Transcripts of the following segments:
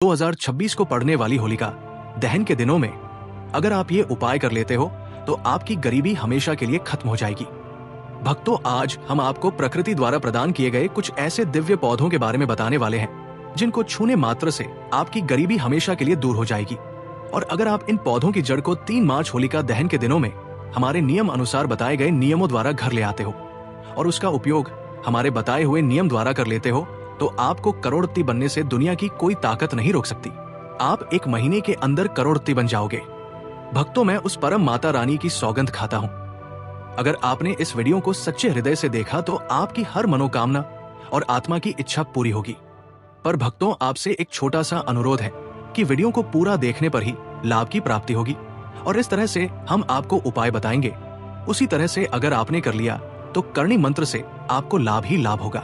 2026 को पड़ने वाली होलिका दहन के दिनों में अगर आप ये उपाय कर लेते हो तो आपकी गरीबी हमेशा के लिए खत्म हो जाएगी। भक्तों, आज हम आपको प्रकृति द्वारा प्रदान किए गए कुछ ऐसे दिव्य पौधों के बारे में बताने वाले हैं जिनको छूने मात्र से आपकी गरीबी हमेशा के लिए दूर हो जाएगी। और अगर आप इन पौधों की जड़ को 3 मार्च होलिका दहन के दिनों में हमारे नियम अनुसार बताए गए नियमों द्वारा घर ले आते हो और उसका उपयोग हमारे बताए हुए नियम द्वारा कर लेते हो तो आपको करोड़पति बनने से दुनिया की कोई ताकत नहीं रोक सकती। आप 1 महीने के अंदर करोड़पति बन जाओगे। भक्तों, मैं उस परम माता रानी की सौगंध खाता हूँ। अगर आपने इस वीडियो को सच्चे हृदय से देखा तो आपकी हर मनोकामना और आत्मा की इच्छा पूरी होगी। पर भक्तों, आपसे एक छोटा सा अनुरोध है कि वीडियो को पूरा देखने पर ही लाभ की प्राप्ति होगी और इस तरह से हम आपको उपाय बताएंगे उसी तरह से अगर आपने कर लिया तो करणी मंत्र से आपको लाभ ही लाभ होगा।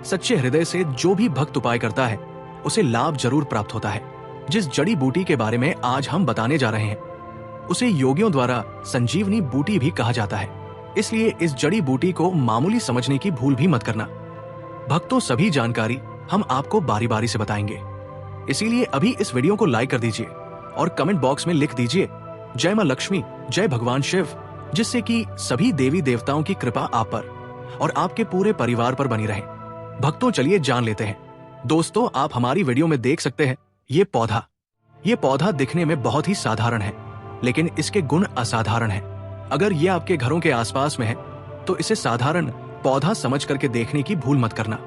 सच्चे हृदय से जो भी भक्त उपाय करता है उसे लाभ जरूर प्राप्त होता है। जिस जड़ी बूटी के बारे में आज हम बताने जा रहे हैं उसे योगियों द्वारा संजीवनी बूटी भी कहा जाता है, इसलिए इस जड़ी बूटी को मामूली समझने की भूल भी मत करना। भक्तों, सभी जानकारी हम आपको बारी बारी से बताएंगे, इसीलिए अभी इस वीडियो को लाइक कर दीजिए और कमेंट बॉक्स में लिख दीजिए जय मां लक्ष्मी, जय भगवान शिव, जिससे कि सभी देवी देवताओं की कृपा आप पर और आपके पूरे परिवार पर बनी रहे। भक्तों, चलिए जान लेते हैं। दोस्तों, आप हमारी वीडियो में देख सकते हैं ये पौधा दिखने में बहुत ही साधारण है, लेकिन इसके गुण असाधारण हैं। अगर ये आपके घरों के आसपास में है तो इसे साधारण पौधा समझ करके देखने की भूल मत करना।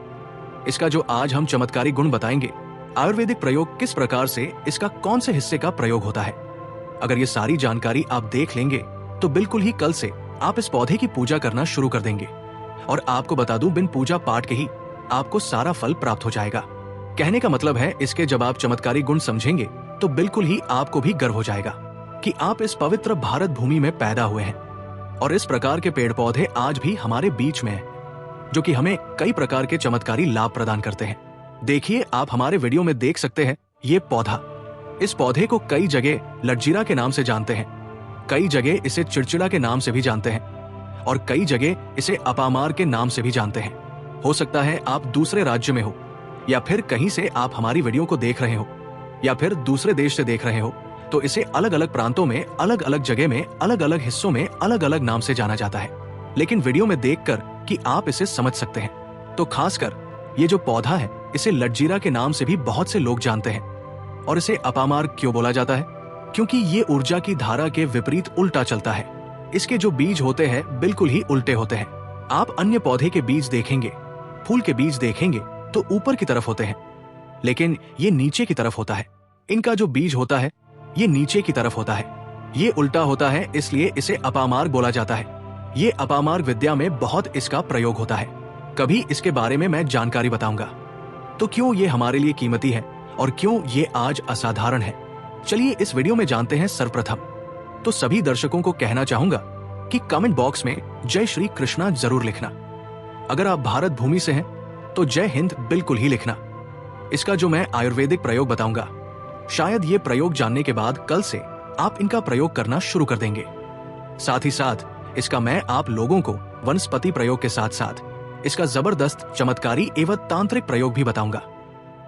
इसका जो आज हम चमत्कारी गुण बताएंगे, आयुर्वेदिक प्रयोग किस प्रकार से इसका कौन से हिस्से का प्रयोग होता है, अगर ये सारी जानकारी आप देख लेंगे तो बिल्कुल ही कल से आप इस पौधे की पूजा करना शुरू कर देंगे। और आपको बता दूं, बिन पूजा पाठ के ही आपको सारा फल प्राप्त हो जाएगा। कहने का मतलब है, इसके जब आप चमत्कारी गुण समझेंगे तो बिल्कुल ही आपको भी गर्व हो जाएगा कि आप इस पवित्र भारत भूमि में पैदा हुए हैं और इस प्रकार के पेड़ पौधे आज भी हमारे बीच में हैं, जो कि हमें कई प्रकार के चमत्कारी लाभ प्रदान करते हैं। देखिए, आप हमारे वीडियो में देख सकते हैं ये पौधा। इस पौधे को कई जगह लटजीरा के नाम से जानते हैं, कई जगह इसे चिड़चिड़ा के नाम से भी जानते हैं और कई जगह इसे अपामार के नाम से भी जानते हैं। हो सकता है आप दूसरे राज्य में हो या फिर कहीं से आप हमारी वीडियो को देख रहे हो या फिर दूसरे देश से देख रहे हो, तो इसे अलग अलग प्रांतों में, अलग अलग जगह में, अलग अलग हिस्सों में अलग अलग नाम से जाना जाता है। लेकिन वीडियो में देखकर कि आप इसे समझ सकते हैं, तो खासकर ये जो पौधा है इसे लटजीरा के नाम से भी बहुत से लोग जानते हैं। और इसे अपामार क्यों बोला जाता है? क्योंकि ये ऊर्जा की धारा के विपरीत उल्टा चलता है। इसके जो बीज होते हैं बिल्कुल ही उल्टे होते हैं। आप अन्य पौधे के बीज देखेंगे, फूल के बीज देखेंगे तो ऊपर की तरफ होते हैं, लेकिन ये नीचे की तरफ होता है। इनका जो बीज होता है ये नीचे की तरफ होता है, ये उल्टा होता है, इसलिए इसे अपामार्ग बोला जाता है। ये अपामार्ग विद्या में बहुत इसका प्रयोग होता है। कभी इसके बारे में मैं जानकारी बताऊंगा। तो क्यों ये हमारे लिए कीमती है और क्यों ये आज असाधारण है, चलिए इस वीडियो में जानते हैं। सर्वप्रथम तो सभी दर्शकों को कहना चाहूंगा कि कमेंट बॉक्स में जय श्री कृष्णा जरूर लिखना। अगर आप भारत भूमि से हैं तो जय हिंद बिल्कुल ही लिखना। इसका जो मैं आयुर्वेदिक प्रयोग बताऊंगा, शायद ये प्रयोग जानने के बाद कल से आप इनका प्रयोग करना शुरू कर देंगे। साथ ही साथ इसका मैं आप लोगों को वनस्पति प्रयोग के साथ साथ इसका जबरदस्त चमत्कारी एवं तांत्रिक प्रयोग भी बताऊंगा।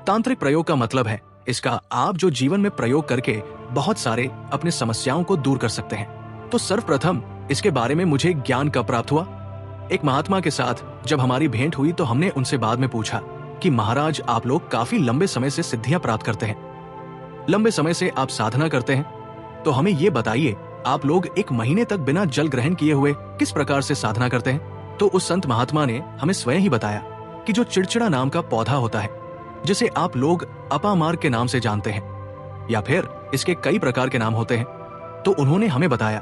तांत्रिक प्रयोग का मतलब है इसका आप जो जीवन में प्रयोग करके बहुत सारे अपने समस्याओं को दूर कर सकते हैं। तो सर्वप्रथम इसके बारे में मुझे ज्ञान कब प्राप्त हुआ? एक महात्मा के साथ जब हमारी भेंट हुई तो हमने उनसे बाद में पूछा कि महाराज, आप लोग काफी लंबे समय से सिद्धियां प्राप्त करते हैं, लंबे समय से आप साधना करते हैं, तो हमें ये बताइए आप लोग 1 महीने तक बिना जल ग्रहण किए हुए किस प्रकार से साधना करते हैं? तो उस संत महात्मा ने हमें स्वयं ही बताया कि जो चिड़चिड़ा नाम का पौधा होता है, जिसे आप लोग अपामार्ग के नाम से जानते हैं या फिर इसके कई प्रकार के नाम होते हैं, तो उन्होंने हमें बताया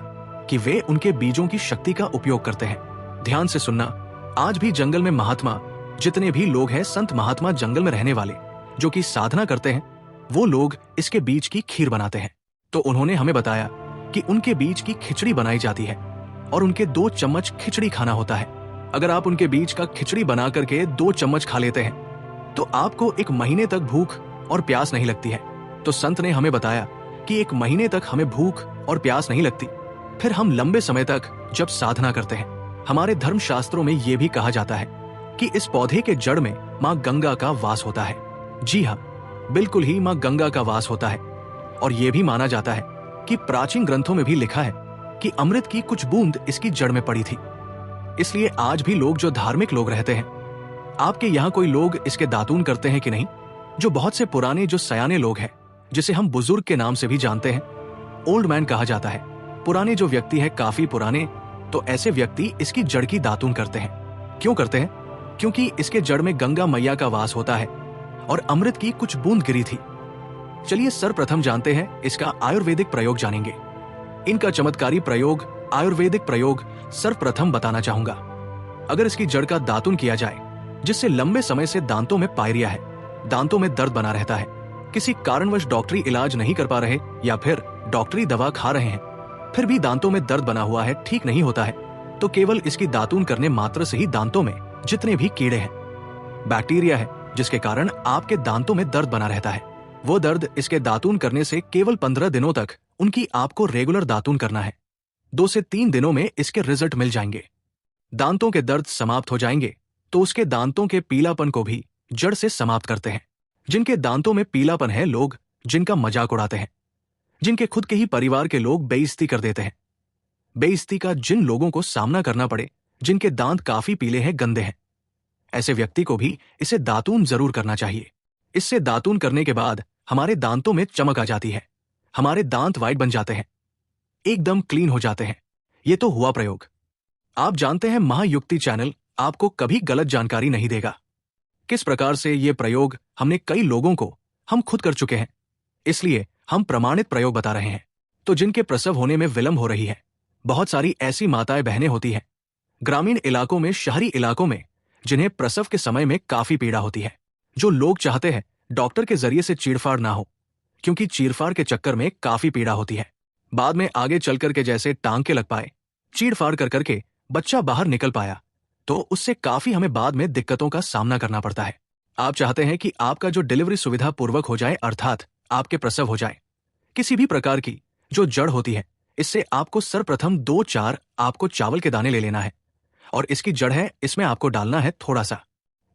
कि वे उनके बीजों की शक्ति का उपयोग करते हैं। ध्यान से सुनना, आज भी जंगल में महात्मा जितने भी लोग हैं, संत महात्मा जंगल में रहने वाले जो कि साधना करते हैं, वो लोग इसके बीज की खीर बनाते हैं। तो उन्होंने हमें बताया कि उनके बीज की खिचड़ी बनाई जाती है और उनके 2 चम्मच खिचड़ी खाना होता है। अगर आप उनके बीज का खिचड़ी बना करके 2 चम्मच खा लेते हैं तो आपको 1 महीने तक भूख और प्यास नहीं लगती है। तो संत ने हमें बताया कि 1 महीने तक हमें भूख और प्यास नहीं लगती, फिर हम लंबे समय तक जब साधना करते हैं, हमारे धर्म शास्त्रों में यह भी कहा जाता है कि इस पौधे के जड़ में माँ गंगा का वास होता है। जी हाँ, बिल्कुल ही माँ गंगा का वास होता है। और यह भी माना जाता है कि प्राचीन ग्रंथों में भी लिखा है कि अमृत की कुछ बूंद इसकी जड़ में पड़ी थी। इसलिए आज भी लोग जो धार्मिक लोग रहते हैं, आपके यहाँ कोई लोग इसके दातून करते हैं कि नहीं? जो बहुत से पुराने जो सयाने लोग हैं, जिसे हम बुजुर्ग के नाम से भी जानते हैं, ओल्ड मैन कहा जाता है, पुराने जो व्यक्ति है काफी पुराने, तो ऐसे व्यक्ति इसकी जड़ की दातून करते हैं। क्यों करते हैं? क्योंकि इसके जड़ में गंगा मैया का वास होता है और अमृत की कुछ बूंद गिरी थी। चलिए सर्वप्रथम जानते हैं इसका आयुर्वेदिक प्रयोग जानेंगे। इनका चमत्कारी प्रयोग, आयुर्वेदिक प्रयोग सर्वप्रथम बताना चाहूंगा। अगर इसकी जड़ का दातुन किया जाए, जिससे लंबे समय से दांतों में पायरिया है, दांतों में दर्द बना रहता है, किसी कारणवश डॉक्टरी इलाज नहीं कर पा रहे या फिर डॉक्टरी दवा खा रहे हैं, फिर भी दांतों में दर्द बना हुआ है, ठीक नहीं होता है, तो केवल इसकी दातून करने मात्र से ही दांतों में जितने भी कीड़े हैं, बैक्टीरिया है, जिसके कारण आपके दांतों में दर्द बना रहता है, वो दर्द इसके दातून करने से केवल 15 दिनों तक उनकी आपको रेगुलर दातून करना है। 2 से 3 दिनों में इसके रिजल्ट मिल जाएंगे। दांतों के दर्द समाप्त हो जाएंगे तो उसके दांतों के पीलापन को भी जड़ से समाप्त करते हैं। जिनके दांतों में पीलापन है, लोग जिनका मजाक उड़ाते हैं, जिनके खुद के ही परिवार के लोग बेइज्जती कर देते हैं, बेइज्जती का जिन लोगों को सामना करना पड़े, जिनके दांत काफी पीले हैं, गंदे हैं, ऐसे व्यक्ति को भी इसे दातून जरूर करना चाहिए। इससे दातून करने के बाद हमारे दांतों में चमक आ जाती है, हमारे दांत वाइट बन जाते हैं, एकदम क्लीन हो जाते हैं। ये तो हुआ प्रयोग। आप जानते हैं महायुक्ति चैनल आपको कभी गलत जानकारी नहीं देगा। किस प्रकार से ये प्रयोग हमने कई लोगों को हम खुद कर चुके हैं, इसलिए हम प्रमाणित प्रयोग बता रहे हैं। तो जिनके प्रसव होने में विलंब हो रही है, बहुत सारी ऐसी माताएं बहनें होती हैं ग्रामीण इलाकों में, शहरी इलाकों में, जिन्हें प्रसव के समय में काफी पीड़ा होती है, जो लोग चाहते हैं डॉक्टर के जरिए से चीरफाड़ ना हो, क्योंकि चीरफाड़ के चक्कर में काफी पीड़ा होती है। बाद में आगे चल करके जैसे टांके लग पाए, चीरफाड़ कर करके बच्चा बाहर निकल पाया, तो उससे काफी हमें बाद में दिक्कतों का सामना करना पड़ता है। आप चाहते हैं कि आपका जो डिलीवरी सुविधा पूर्वक हो जाए, अर्थात आपके प्रसव हो जाए। किसी भी प्रकार की जो जड़ होती है, इससे आपको सर्वप्रथम 2-4 आपको चावल के दाने ले लेना है, और इसकी जड़ है, इसमें आपको डालना है थोड़ा सा।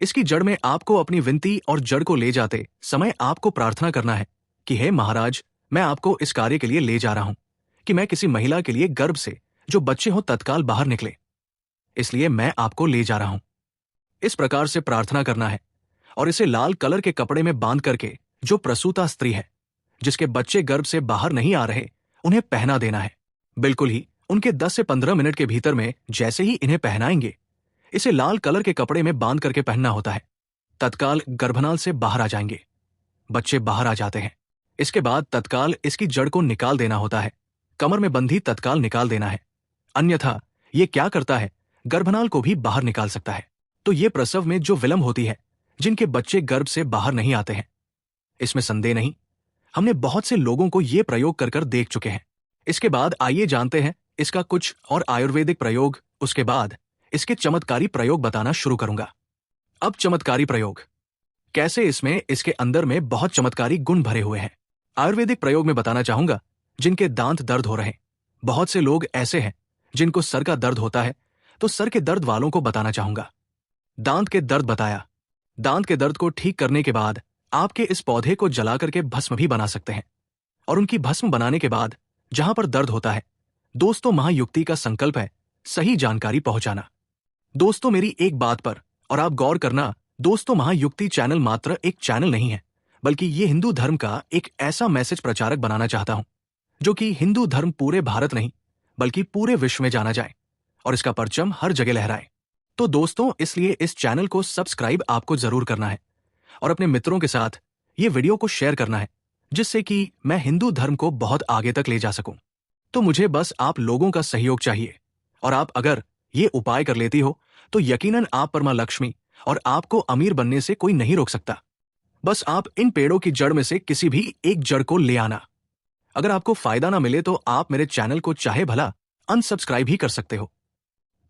इसकी जड़ में आपको अपनी विनती और जड़ को ले जाते समय आपको प्रार्थना करना है कि हे महाराज, मैं आपको इस कार्य के लिए ले जा रहा हूं कि मैं किसी महिला के लिए गर्भ से जो बच्चे हो तत्काल बाहर निकले, इसलिए मैं आपको ले जा रहा हूं। इस प्रकार से प्रार्थना करना है और इसे लाल कलर के कपड़े में बांध करके जो प्रसूता स्त्री है, जिसके बच्चे गर्भ से बाहर नहीं आ रहे, उन्हें पहना देना है। बिल्कुल ही उनके 10 से 15 मिनट के भीतर में जैसे ही इन्हें पहनाएंगे, इसे लाल कलर के कपड़े में बांध करके पहनना होता है, तत्काल गर्भनाल से बाहर आ जाएंगे, बच्चे बाहर आ जाते हैं। इसके बाद तत्काल इसकी जड़ को निकाल देना होता है, कमर में बंधी तत्काल निकाल देना है, अन्यथा ये क्या करता है, गर्भनाल को भी बाहर निकाल सकता है। तो ये प्रसव में जो विलंब होती है, जिनके बच्चे गर्भ से बाहर नहीं आते हैं, इसमें संदेह नहीं, हमने बहुत से लोगों को ये प्रयोग कर कर देख चुके हैं। इसके बाद आइए जानते हैं इसका कुछ और आयुर्वेदिक प्रयोग, उसके बाद इसके चमत्कारी प्रयोग बताना शुरू करूंगा। अब चमत्कारी प्रयोग कैसे, इसमें इसके अंदर में बहुत चमत्कारी गुण भरे हुए हैं। आयुर्वेदिक प्रयोग में बताना चाहूंगा जिनके दांत दर्द हो रहे हैं। बहुत से लोग ऐसे हैं जिनको सर का दर्द होता है, तो सर के दर्द वालों को बताना चाहूंगा। दांत के दर्द बताया, दांत के दर्द को ठीक करने के बाद आपके इस पौधे को जला करके भस्म भी बना सकते हैं, और उनकी भस्म बनाने के बाद जहां पर दर्द होता है, दोस्तों महायुक्ति का संकल्प है सही जानकारी पहुंचाना। दोस्तों मेरी एक बात पर और आप गौर करना, दोस्तों महायुक्ति चैनल मात्र एक चैनल नहीं है, बल्कि ये हिंदू धर्म का एक ऐसा मैसेज प्रचारक बनाना चाहता हूं जो कि हिंदू धर्म पूरे भारत नहीं बल्कि पूरे विश्व में जाना जाए और इसका परचम हर जगह लहराए। तो दोस्तों, इसलिए इस चैनल को सब्सक्राइब आपको जरूर करना है और अपने मित्रों के साथ ये वीडियो को शेयर करना है, जिससे कि मैं हिंदू धर्म को बहुत आगे तक ले जा सकूं। तो मुझे बस आप लोगों का सहयोग चाहिए, और आप अगर ये उपाय कर लेती हो तो यकीनन आप पर मां लक्ष्मी और आपको अमीर बनने से कोई नहीं रोक सकता। बस आप इन पेड़ों की जड़ में से किसी भी एक जड़ को ले आना। अगर आपको फायदा ना मिले तो आप मेरे चैनल को चाहे भला अनसब्सक्राइब ही कर सकते हो।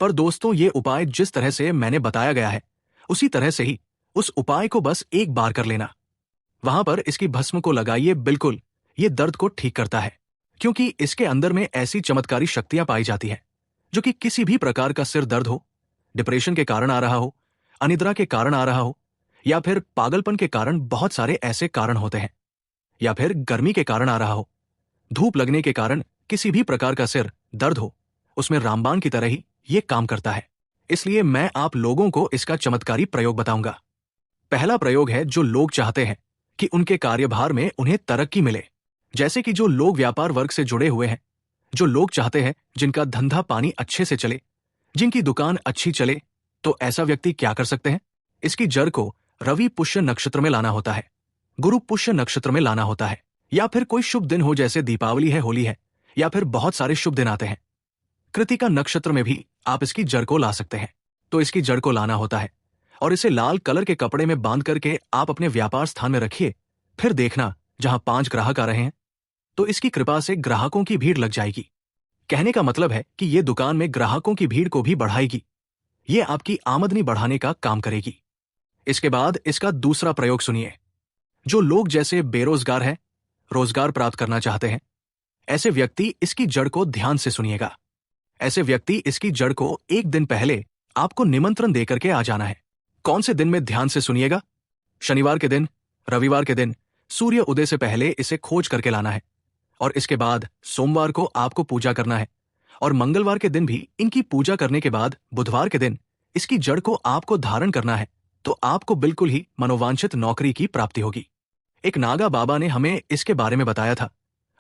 पर दोस्तों, ये उपाय जिस तरह से मैंने बताया गया है, उसी तरह से ही उस उपाय को बस एक बार कर लेना। वहां पर इसकी भस्म को लगाइए, बिल्कुल ये दर्द को ठीक करता है, क्योंकि इसके अंदर में ऐसी चमत्कारी शक्तियां पाई जाती है जो कि किसी भी प्रकार का सिर दर्द हो, डिप्रेशन के कारण आ रहा हो, अनिद्रा के कारण आ रहा हो, या फिर पागलपन के कारण, बहुत सारे ऐसे कारण होते हैं। या फिर गर्मी के कारण आ रहा हो, धूप लगने के कारण किसी भी प्रकार का सिर दर्द हो, उसमें रामबाण की तरह ही ये काम करता है। इसलिए मैं आप लोगों को इसका चमत्कारी प्रयोग बताऊंगा। पहला प्रयोग है, जो लोग चाहते हैं कि उनके कार्यभार में उन्हें तरक्की मिले, जैसे कि जो लोग व्यापार वर्ग से जुड़े हुए हैं, जो लोग चाहते हैं जिनका धंधा पानी अच्छे से चले, जिनकी दुकान अच्छी चले, तो ऐसा व्यक्ति क्या कर सकते हैं? इसकी जड़ को रवि पुष्य नक्षत्र में लाना होता है, गुरु पुष्य नक्षत्र में लाना होता है, या फिर कोई शुभ दिन हो, जैसे दीपावली है, होली है, या फिर बहुत सारे शुभ दिन आते हैं। कृतिका नक्षत्र में भी आप इसकी जड़ को ला सकते हैं। तो इसकी जड़ को लाना होता है और इसे लाल कलर के कपड़े में बांध करके आप अपने व्यापार स्थान में रखिए। फिर देखना, जहां 5 ग्राहक आ रहे हैं तो इसकी कृपा से ग्राहकों की भीड़ लग जाएगी। कहने का मतलब है कि ये दुकान में ग्राहकों की भीड़ को भी बढ़ाएगी। ये आपकी आमदनी बढ़ाने का काम करेगी। इसके बाद इसका दूसरा प्रयोग सुनिए। जो लोग जैसे बेरोजगार हैं, रोजगार प्राप्त करना चाहते हैं, ऐसे व्यक्ति इसकी जड़ को ध्यान से सुनिएगा। ऐसे व्यक्ति इसकी जड़ को एक दिन पहले आपको निमंत्रण देकर के आ जाना है। कौन से दिन में? ध्यान से सुनिएगा। शनिवार के दिन, रविवार के दिन सूर्य उदय से पहले इसे खोज करके लाना है, और इसके बाद सोमवार को आपको पूजा करना है, और मंगलवार के दिन भी इनकी पूजा करने के बाद बुधवार के दिन इसकी जड़ को आपको धारण करना है। तो आपको बिल्कुल ही मनोवांछित नौकरी की प्राप्ति होगी। एक नागा बाबा ने हमें इसके बारे में बताया था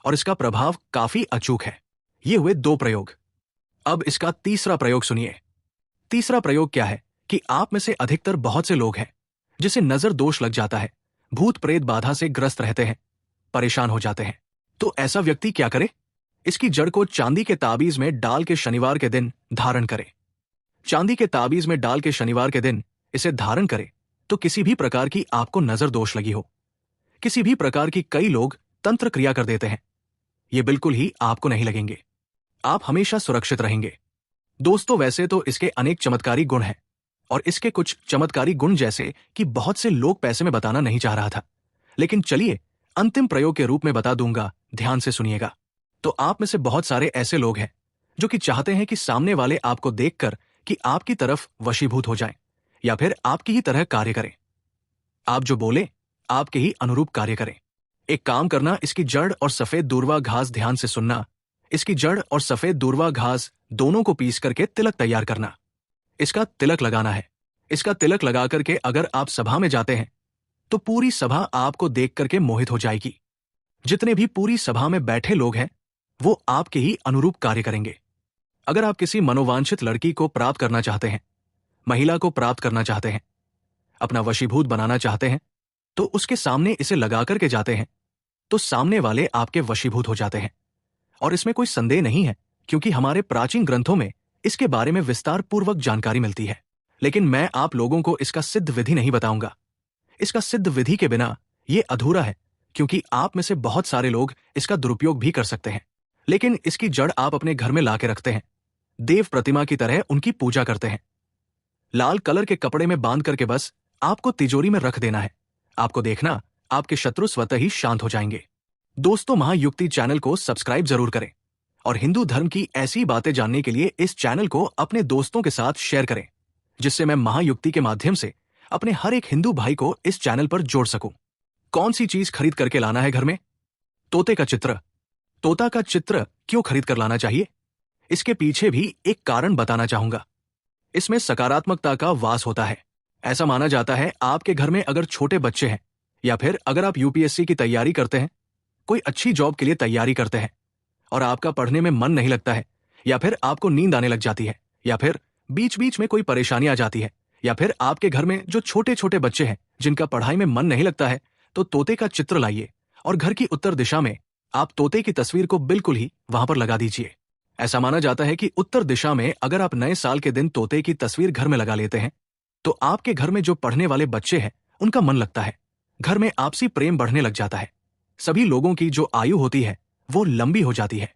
और इसका प्रभाव काफी अचूक है। ये हुए 2 प्रयोग। अब इसका तीसरा प्रयोग सुनिए। तीसरा प्रयोग क्या है कि आप में से अधिकतर बहुत से लोग हैं जिसे नजर दोष लग जाता है, भूत प्रेत बाधा से ग्रस्त रहते हैं, परेशान हो जाते हैं। तो ऐसा व्यक्ति क्या करे? इसकी जड़ को चांदी के ताबीज में डाल के शनिवार के दिन धारण करे। चांदी के ताबीज में डाल के शनिवार के दिन इसे धारण करे तो किसी भी प्रकार की आपको नजर दोष लगी हो, किसी भी प्रकार की, कई लोग तंत्र क्रिया कर देते हैं, ये बिल्कुल ही आपको नहीं लगेंगे। आप हमेशा सुरक्षित रहेंगे। दोस्तों, वैसे तो इसके अनेक चमत्कारी गुण हैं, और इसके कुछ चमत्कारी गुण जैसे कि बहुत से लोग पैसे में बताना नहीं चाह रहा था, लेकिन चलिए अंतिम प्रयोग के रूप में बता दूंगा। ध्यान से सुनिएगा। तो आप में से बहुत सारे ऐसे लोग हैं जो कि चाहते हैं कि सामने वाले आपको देखकर कि आपकी तरफ वशीभूत हो जाएं, या फिर आपकी ही तरह कार्य करें। आप जो बोले आपके ही अनुरूप कार्य करें। एक काम करना, इसकी जड़ और सफेद दूर्वा घास, ध्यान से सुनना, इसकी जड़ और सफेद दूर्वा घास दोनों को पीस करके तिलक तैयार करना। इसका तिलक लगाना है। इसका तिलक लगा करके अगर आप सभा में जाते हैं तो पूरी सभा आपको देख करके मोहित हो जाएगी। जितने भी पूरी सभा में बैठे लोग हैं वो आपके ही अनुरूप कार्य करेंगे। अगर आप किसी मनोवांछित लड़की को प्राप्त करना चाहते हैं, महिला को प्राप्त करना चाहते हैं, अपना वशीभूत बनाना चाहते हैं, तो उसके सामने इसे लगा करके जाते हैं तो सामने वाले आपके वशीभूत हो जाते हैं। और इसमें कोई संदेह नहीं है, क्योंकि हमारे प्राचीन ग्रंथों में इसके बारे में विस्तार पूर्वक जानकारी मिलती है। लेकिन मैं आप लोगों को इसका सिद्ध विधि नहीं बताऊंगा। इसका सिद्ध विधि के बिना यह अधूरा है, क्योंकि आप में से बहुत सारे लोग इसका दुरुपयोग भी कर सकते हैं। लेकिन इसकी जड़ आप अपने घर में लाके रखते हैं, देव प्रतिमा की तरह उनकी पूजा करते हैं, लाल कलर के कपड़े में बांध करके बस आपको तिजोरी में रख देना है। आपको देखना, आपके शत्रु स्वतः ही शांत हो जाएंगे। दोस्तों, महायुक्ति चैनल को सब्सक्राइब जरूर करें, और हिंदू धर्म की ऐसी बातें जानने के लिए इस चैनल को अपने दोस्तों के साथ शेयर करें, जिससे मैं महायुक्ति के माध्यम से अपने हर एक हिंदू भाई को इस चैनल पर जोड़ सकूं। कौन सी चीज खरीद करके लाना है घर में? तोते का चित्र। तोता का चित्र क्यों खरीद कर लाना चाहिए? इसके पीछे भी एक कारण बताना चाहूंगा। इसमें सकारात्मकता का वास होता है। ऐसा माना जाता है आपके घर में अगर छोटे बच्चे हैं, या फिर अगर आप यूपीएससी की तैयारी करते हैं, कोई अच्छी जॉब के लिए तैयारी करते हैं, और आपका पढ़ने में मन नहीं लगता है, या फिर आपको नींद आने लग जाती है, या फिर बीच बीच में कोई परेशानी आ जाती है, या फिर आपके घर में जो छोटे छोटे बच्चे हैं जिनका पढ़ाई में मन नहीं लगता है, तो तोते का चित्र लाइए और घर की उत्तर दिशा में आप तोते की तस्वीर को बिल्कुल ही वहां पर लगा दीजिए। ऐसा माना जाता है कि उत्तर दिशा में अगर आप नए साल के दिन तोते की तस्वीर घर में लगा लेते हैं तो आपके घर में जो पढ़ने वाले बच्चे हैं उनका मन लगता है, घर में आपसी प्रेम बढ़ने लग जाता है, सभी लोगों की जो आयु होती है वो लंबी हो जाती है,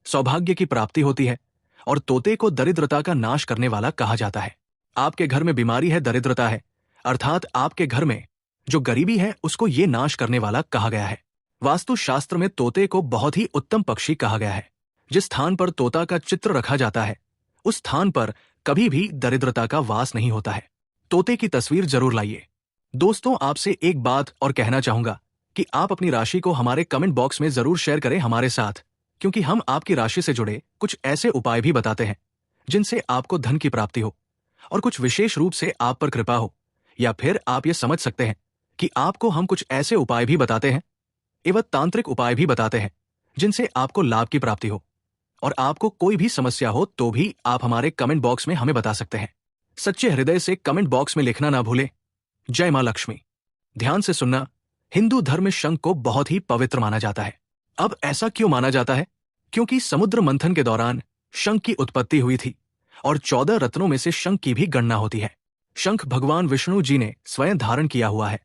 सौभाग्य की प्राप्ति होती है, और तोते को दरिद्रता का नाश करने वाला कहा जाता है। आपके घर में बीमारी है, दरिद्रता है, अर्थात आपके घर में जो गरीबी है उसको ये नाश करने वाला कहा गया है। वास्तुशास्त्र में तोते को बहुत ही उत्तम पक्षी कहा गया है। जिस स्थान पर तोता का चित्र रखा जाता है उस स्थान पर कभी भी दरिद्रता का वास नहीं होता है। तोते की तस्वीर जरूर लाइए। दोस्तों, आपसे एक बात और कहना चाहूंगा कि आप अपनी राशि को हमारे कमेंट बॉक्स में जरूर शेयर करें हमारे साथ, क्योंकि हम आपकी राशि से जुड़े कुछ ऐसे उपाय भी बताते हैं जिनसे आपको धन की प्राप्ति हो और कुछ विशेष रूप से आप पर कृपा हो। या फिर आप ये समझ सकते हैं कि आपको हम कुछ ऐसे उपाय भी बताते हैं एवं तांत्रिक उपाय भी बताते हैं जिनसे आपको लाभ की प्राप्ति हो और आपको कोई भी समस्या हो तो भी आप हमारे कमेंट बॉक्स में हमें बता सकते हैं। सच्चे हृदय से कमेंट बॉक्स में लिखना ना भूलें। जय मां लक्ष्मी। ध्यान से सुनना, हिंदू धर्म में शंख को बहुत ही पवित्र माना जाता है। अब ऐसा क्यों माना जाता है? क्योंकि समुद्र मंथन के दौरान शंख की उत्पत्ति हुई थी और 14 रत्नों में से शंख की भी गणना होती है। शंख भगवान विष्णु जी ने स्वयं धारण किया हुआ है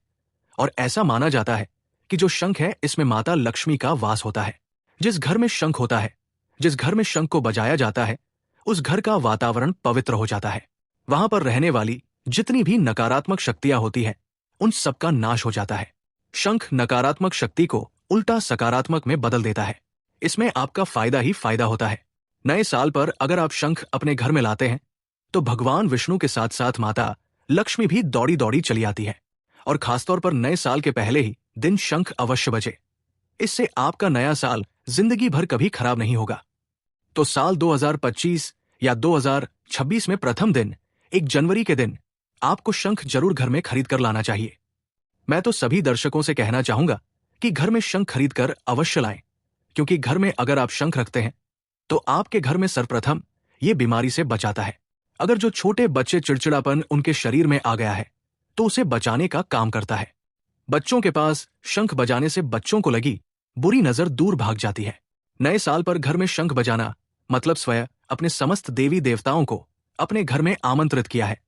और ऐसा माना जाता है कि जो शंख है इसमें माता लक्ष्मी का वास होता है। जिस घर में शंख होता है, जिस घर में शंख को बजाया जाता है, उस घर का वातावरण पवित्र हो जाता है। वहां पर रहने वाली जितनी भी नकारात्मक शक्तियां होती हैं, उन सबका नाश हो जाता है। शंख नकारात्मक शक्ति को उल्टा सकारात्मक में बदल देता है। इसमें आपका फायदा ही फायदा होता है। नए साल पर अगर आप शंख अपने घर में लाते हैं तो भगवान विष्णु के साथ साथ माता लक्ष्मी भी दौड़ी दौड़ी चली आती है। और खासतौर पर नए साल के पहले ही दिन शंख अवश्य बजे। इससे आपका नया साल जिंदगी भर कभी खराब नहीं होगा। तो साल 2025 या 2026 में प्रथम दिन 1 जनवरी के दिन आपको शंख जरूर घर में खरीद कर लाना चाहिए। मैं तो सभी दर्शकों से कहना चाहूंगा कि घर में शंख खरीद कर अवश्य लाएं, क्योंकि घर में अगर आप शंख रखते हैं तो आपके घर में सर्वप्रथम ये बीमारी से बचाता है। अगर जो छोटे बच्चे चिड़चिड़ापन उनके शरीर में आ गया है तो उसे बचाने का काम करता है। बच्चों के पास शंख बजाने से बच्चों को लगी बुरी नजर दूर भाग जाती है। नए साल पर घर में शंख बजाना मतलब स्वयं अपने समस्त देवी देवताओं को अपने घर में आमंत्रित किया है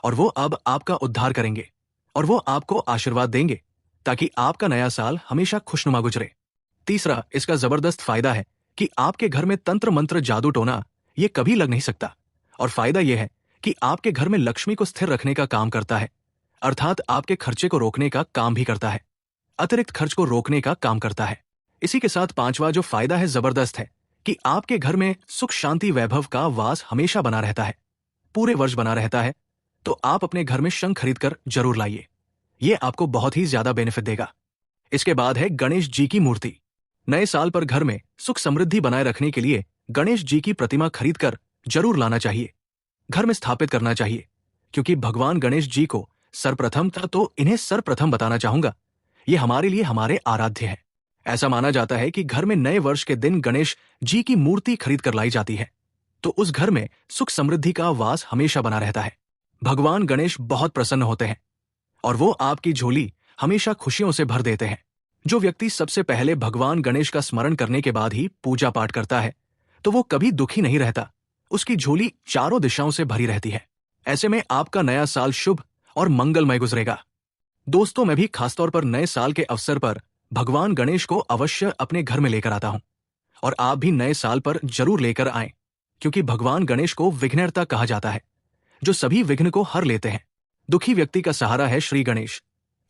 और वो अब आपका उद्धार करेंगे और वो आपको आशीर्वाद देंगे ताकि आपका नया साल हमेशा खुशनुमा गुजरे। तीसरा, इसका जबरदस्त फायदा है कि आपके घर में तंत्र मंत्र जादू टोना ये कभी लग नहीं सकता। और फायदा यह है कि आपके घर में लक्ष्मी को स्थिर रखने का काम करता है, अर्थात आपके खर्चे को रोकने का काम भी करता है, अतिरिक्त खर्च को रोकने का काम करता है। इसी के साथ पांचवा जो फायदा है जबरदस्त है कि आपके घर में सुख शांति वैभव का वास हमेशा बना रहता है, पूरे वर्ष बना रहता है। तो आप अपने घर में शंख खरीदकर जरूर लाइए, ये आपको बहुत ही ज्यादा बेनिफिट देगा। इसके बाद है गणेश जी की मूर्ति। नए साल पर घर में सुख समृद्धि बनाए रखने के लिए गणेश जी की प्रतिमा खरीदकर जरूर लाना चाहिए, घर में स्थापित करना चाहिए, क्योंकि भगवान गणेश जी को सर्वप्रथमता तो इन्हें सर्वप्रथम बताना चाहूंगा, ये हमारे लिए हमारे आराध्य है। ऐसा माना जाता है कि घर में नए वर्ष के दिन गणेश जी की मूर्ति खरीद कर लाई जाती है तो उस घर में सुख समृद्धि का वास हमेशा बना रहता है। भगवान गणेश बहुत प्रसन्न होते हैं और वो आपकी झोली हमेशा खुशियों से भर देते हैं। जो व्यक्ति सबसे पहले भगवान गणेश का स्मरण करने के बाद ही पूजा पाठ करता है तो वो कभी दुखी नहीं रहता, उसकी झोली चारों दिशाओं से भरी रहती है। ऐसे में आपका नया साल शुभ और मंगलमय गुजरेगा। दोस्तों, मैं भी खासतौर पर नए साल के अवसर पर भगवान गणेश को अवश्य अपने घर में लेकर आता हूं और आप भी नए साल पर जरूर लेकर आएं, क्योंकि भगवान गणेश को विघ्नहर्ता कहा जाता है, जो सभी विघ्न को हर लेते हैं। दुखी व्यक्ति का सहारा है श्री गणेश।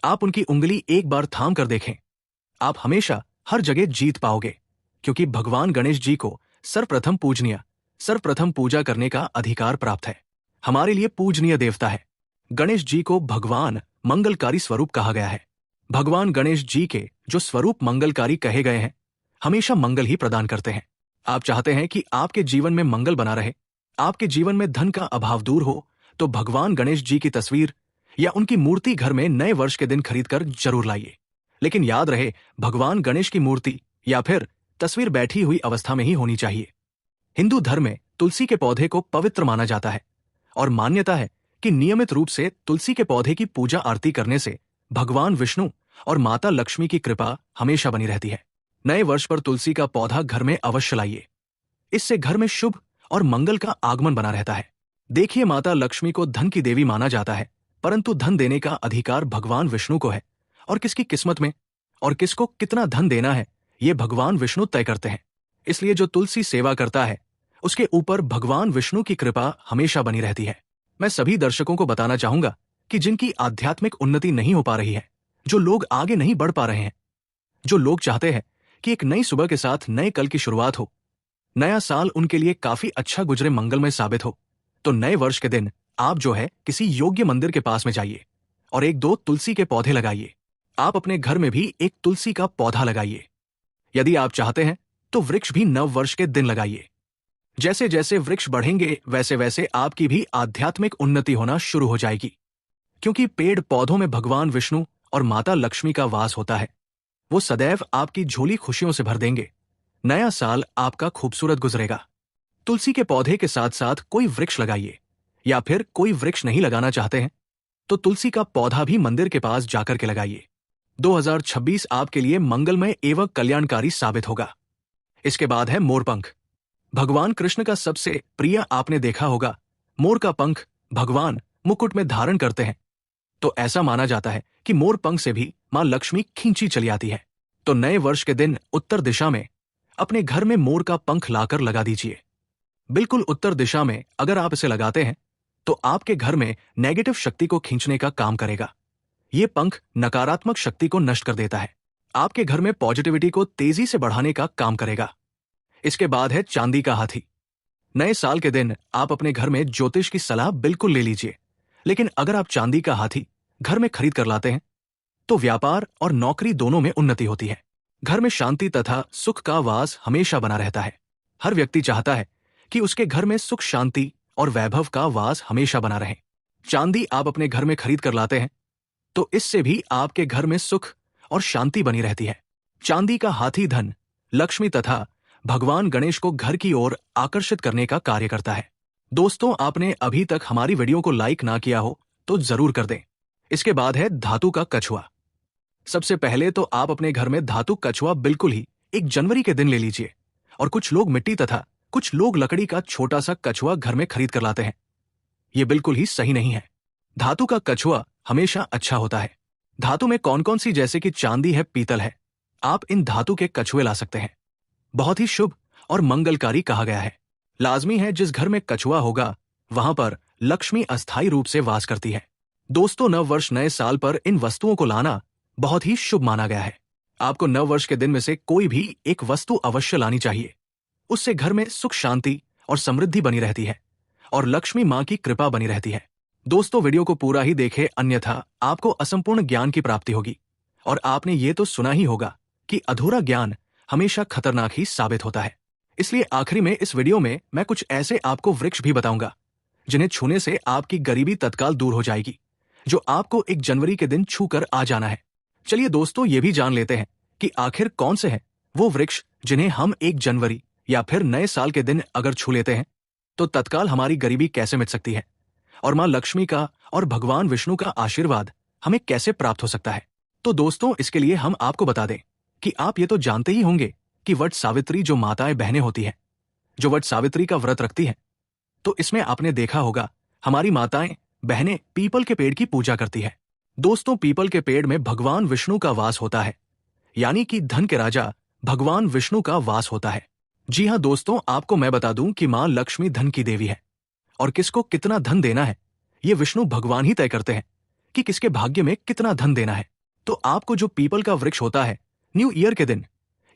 आप उनकी उंगली एक बार थाम कर देखें, आप हमेशा हर जगह जीत पाओगे, क्योंकि भगवान गणेश जी को सर्वप्रथम पूजनीय, सर्वप्रथम पूजा करने का अधिकार प्राप्त है। हमारे लिए पूजनीय देवता है। गणेश जी को भगवान मंगलकारी स्वरूप कहा गया है। भगवान गणेश जी के जो स्वरूप मंगलकारी कहे गए हैं, हमेशा मंगल ही प्रदान करते हैं। आप चाहते हैं कि आपके जीवन में मंगल बना रहे, आपके जीवन में धन का अभाव दूर हो, तो भगवान गणेश जी की तस्वीर या उनकी मूर्ति घर में नए वर्ष के दिन खरीदकर जरूर लाइए। लेकिन याद रहे, भगवान गणेश की मूर्ति या फिर तस्वीर बैठी हुई अवस्था में ही होनी चाहिए। हिंदू धर्म में तुलसी के पौधे को पवित्र माना जाता है और मान्यता है कि नियमित रूप से तुलसी के पौधे की पूजा आरती करने से भगवान विष्णु और माता लक्ष्मी की कृपा हमेशा बनी रहती है। नए वर्ष पर तुलसी का पौधा घर में अवश्य लाइए, इससे घर में शुभ और मंगल का आगमन बना रहता है। देखिए, माता लक्ष्मी को धन की देवी माना जाता है, परंतु धन देने का अधिकार भगवान विष्णु को है और किसकी किस्मत में और किसको कितना धन देना है ये भगवान विष्णु तय करते हैं। इसलिए जो तुलसी सेवा करता है उसके ऊपर भगवान विष्णु की कृपा हमेशा बनी रहती है। मैं सभी दर्शकों को बताना चाहूंगा कि जिनकी आध्यात्मिक उन्नति नहीं हो पा रही है, जो लोग आगे नहीं बढ़ पा रहे हैं, जो लोग चाहते हैं कि एक नई सुबह के साथ नए कल की शुरुआत हो, नया साल उनके लिए काफी अच्छा गुजरे, मंगलमय साबित हो, तो नए वर्ष के दिन आप जो है किसी योग्य मंदिर के पास में जाइए, और एक दो तुलसी के पौधे लगाइए। आप अपने घर में भी एक तुलसी का पौधा लगाइए। यदि आप चाहते हैं तो वृक्ष भी नव वर्ष के दिन लगाइए। जैसे जैसे वृक्ष बढ़ेंगे वैसे वैसे आपकी भी आध्यात्मिक उन्नति होना शुरू हो जाएगी, क्योंकि पेड़ पौधों में भगवान विष्णु और माता लक्ष्मी का वास होता है। वो सदैव आपकी झोली खुशियों से भर देंगे। नया साल आपका खूबसूरत गुजरेगा। तुलसी के पौधे के साथ साथ कोई वृक्ष लगाइए, या फिर कोई वृक्ष नहीं लगाना चाहते हैं तो तुलसी का पौधा भी मंदिर के पास जाकर के लगाइए। 2026 आपके लिए मंगलमय एवं कल्याणकारी साबित होगा। इसके बाद है मोरपंख। भगवान कृष्ण का सबसे प्रिय आपने देखा होगा, मोर का पंख भगवान मुकुट में धारण करते हैं। तो ऐसा माना जाता है कि मोर पंख से भी मां लक्ष्मी खींची चली आती है। तो नए वर्ष के दिन उत्तर दिशा में अपने घर में मोर का पंख लाकर लगा दीजिए। बिल्कुल उत्तर दिशा में अगर आप इसे लगाते हैं तो आपके घर में नेगेटिव शक्ति को खींचने का काम करेगा। ये पंख नकारात्मक शक्ति को नष्ट कर देता है। आपके घर में पॉजिटिविटी को तेजी से बढ़ाने का काम करेगा। इसके बाद है चांदी का हाथी। नए साल के दिन आप अपने घर में ज्योतिष की सलाह बिल्कुल ले लीजिए, लेकिन अगर आप चांदी का हाथी घर में खरीद कर लाते हैं तो व्यापार और नौकरी दोनों में उन्नति होती है। घर में शांति तथा सुख का वास हमेशा बना रहता है। हर व्यक्ति चाहता है कि उसके घर में सुख शांति और वैभव का वास हमेशा बना रहे। चांदी आप अपने घर में खरीद कर लाते हैं तो इससे भी आपके घर में सुख और शांति बनी रहती है। चांदी का हाथी धन, लक्ष्मी तथा भगवान गणेश को घर की ओर आकर्षित करने का कार्य करता है। दोस्तों, आपने अभी तक हमारी वीडियो को लाइक ना किया हो तो जरूर कर दें। इसके बाद है धातु का कछुआ। सबसे पहले तो आप अपने घर में धातु कछुआ बिल्कुल ही 1 जनवरी के दिन ले लीजिए, और कुछ लोग मिट्टी तथा कुछ लोग लकड़ी का छोटा सा कछुआ घर में खरीद कर लाते हैं। ये बिल्कुल ही सही नहीं है। धातु का कछुआ हमेशा अच्छा होता है। धातु में कौन कौन सी, जैसे कि चांदी है, पीतल है, आप इन धातु के कछुए ला सकते हैं। बहुत ही शुभ और मंगलकारी कहा गया है। लाजमी है जिस घर में कछुआ होगा वहां पर लक्ष्मी अस्थायी रूप से वास करती है। दोस्तों, नव वर्ष नए साल पर इन वस्तुओं को लाना बहुत ही शुभ माना गया है। आपको नव वर्ष के दिन में से कोई भी एक वस्तु अवश्य लानी चाहिए। उससे घर में सुख शांति और समृद्धि बनी रहती है और लक्ष्मी मां की कृपा बनी रहती है। दोस्तों, वीडियो को पूरा ही देखें, अन्यथा आपको असंपूर्ण ज्ञान की प्राप्ति होगी। और आपने ये तो सुना ही होगा कि अधूरा ज्ञान हमेशा खतरनाक ही साबित होता है। इसलिए आखिरी में इस वीडियो में मैं कुछ ऐसे आपको वृक्ष भी बताऊंगा जिन्हें छूने से आपकी गरीबी तत्काल दूर हो जाएगी, जो आपको 1 जनवरी के दिन छू कर आ जाना है। चलिए दोस्तों, ये भी जान लेते हैं कि आखिर कौन से हैं वो वृक्ष जिन्हें हम 1 जनवरी या फिर नए साल के दिन अगर छू लेते हैं तो तत्काल हमारी गरीबी कैसे मिट सकती है और मां लक्ष्मी का और भगवान विष्णु का आशीर्वाद हमें कैसे प्राप्त हो सकता है। तो दोस्तों, इसके लिए हम आपको बता दें कि आप ये तो जानते ही होंगे कि वट सावित्री जो माताएं बहनें होती हैं, जो वट सावित्री का व्रत रखती हैं, तो इसमें आपने देखा होगा हमारी माताएं बहनें पीपल के पेड़ की पूजा करती है। दोस्तों, पीपल के पेड़ में भगवान विष्णु का वास होता है, यानी कि धन के राजा भगवान विष्णु का वास होता है। जी हाँ दोस्तों, आपको मैं बता दूं कि मां लक्ष्मी धन की देवी है और किसको कितना धन देना है ये विष्णु भगवान ही तय करते हैं कि किसके भाग्य में कितना धन देना है। तो आपको जो पीपल का वृक्ष होता है, न्यू ईयर के दिन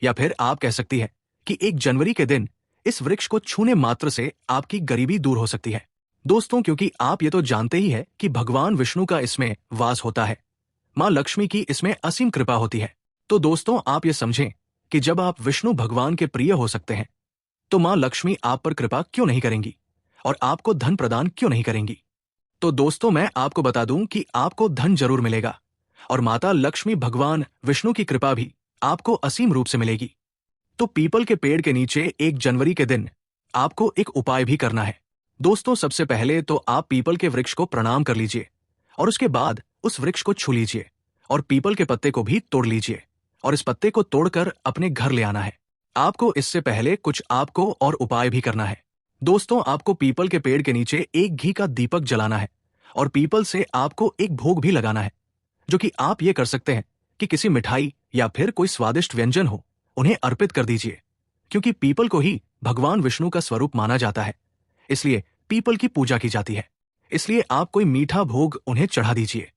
या फिर आप कह सकती है कि 1 जनवरी के दिन इस वृक्ष को छूने मात्र से आपकी गरीबी दूर हो सकती है। दोस्तों, क्योंकि आप ये तो जानते ही है कि भगवान विष्णु का इसमें वास होता है, मां लक्ष्मी की इसमें असीम कृपा होती है। तो दोस्तों, आप ये समझें कि जब आप विष्णु भगवान के प्रिय हो सकते हैं तो मां लक्ष्मी आप पर कृपा क्यों नहीं करेंगी और आपको धन प्रदान क्यों नहीं करेंगी। तो दोस्तों, मैं आपको बता दूं कि आपको धन जरूर मिलेगा और माता लक्ष्मी भगवान विष्णु की कृपा भी आपको असीम रूप से मिलेगी। तो पीपल के पेड़ के नीचे 1 जनवरी के दिन आपको एक उपाय भी करना है। दोस्तों, सबसे पहले तो आप पीपल के वृक्ष को प्रणाम कर लीजिए और उसके बाद उस वृक्ष को छू लीजिए और पीपल के पत्ते को भी तोड़ लीजिए और इस पत्ते को तोड़कर अपने घर ले आना है। आपको इससे पहले कुछ आपको और उपाय भी करना है। दोस्तों, आपको पीपल के पेड़ के नीचे एक घी का दीपक जलाना है और पीपल से आपको एक भोग भी लगाना है, जो कि आप ये कर सकते हैं कि किसी मिठाई या फिर कोई स्वादिष्ट व्यंजन हो उन्हें अर्पित कर दीजिए, क्योंकि पीपल को ही भगवान विष्णु का स्वरूप माना जाता है, इसलिए पीपल की पूजा की जाती है। इसलिए आप कोई मीठा भोग उन्हें चढ़ा दीजिए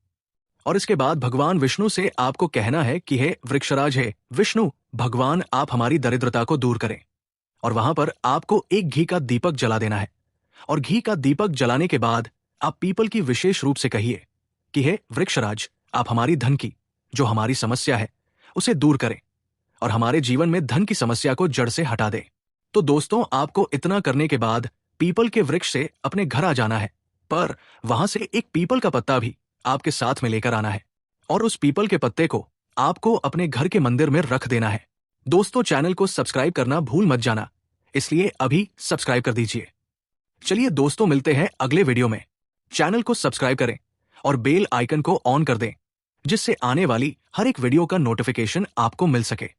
और इसके बाद भगवान विष्णु से आपको कहना है कि हे वृक्षराज, हे विष्णु भगवान, आप हमारी दरिद्रता को दूर करें। और वहां पर आपको एक घी का दीपक जला देना है और घी का दीपक जलाने के बाद आप पीपल की विशेष रूप से कहिए कि हे वृक्षराज, आप हमारी धन की जो हमारी समस्या है उसे दूर करें और हमारे जीवन में धन की समस्या को जड़ से हटा दें। तो दोस्तों, आपको इतना करने के बाद पीपल के वृक्ष से अपने घर आ जाना है, पर वहां से एक पीपल का पत्ता भी आपके साथ में लेकर आना है और उस पीपल के पत्ते को आपको अपने घर के मंदिर में रख देना है। दोस्तों, चैनल को सब्सक्राइब करना भूल मत जाना, इसलिए अभी सब्सक्राइब कर दीजिए। चलिए दोस्तों, मिलते हैं अगले वीडियो में। चैनल को सब्सक्राइब करें और बेल आइकन को ऑन कर दें, जिससे आने वाली हर एक वीडियो का नोटिफिकेशन आपको मिल सके।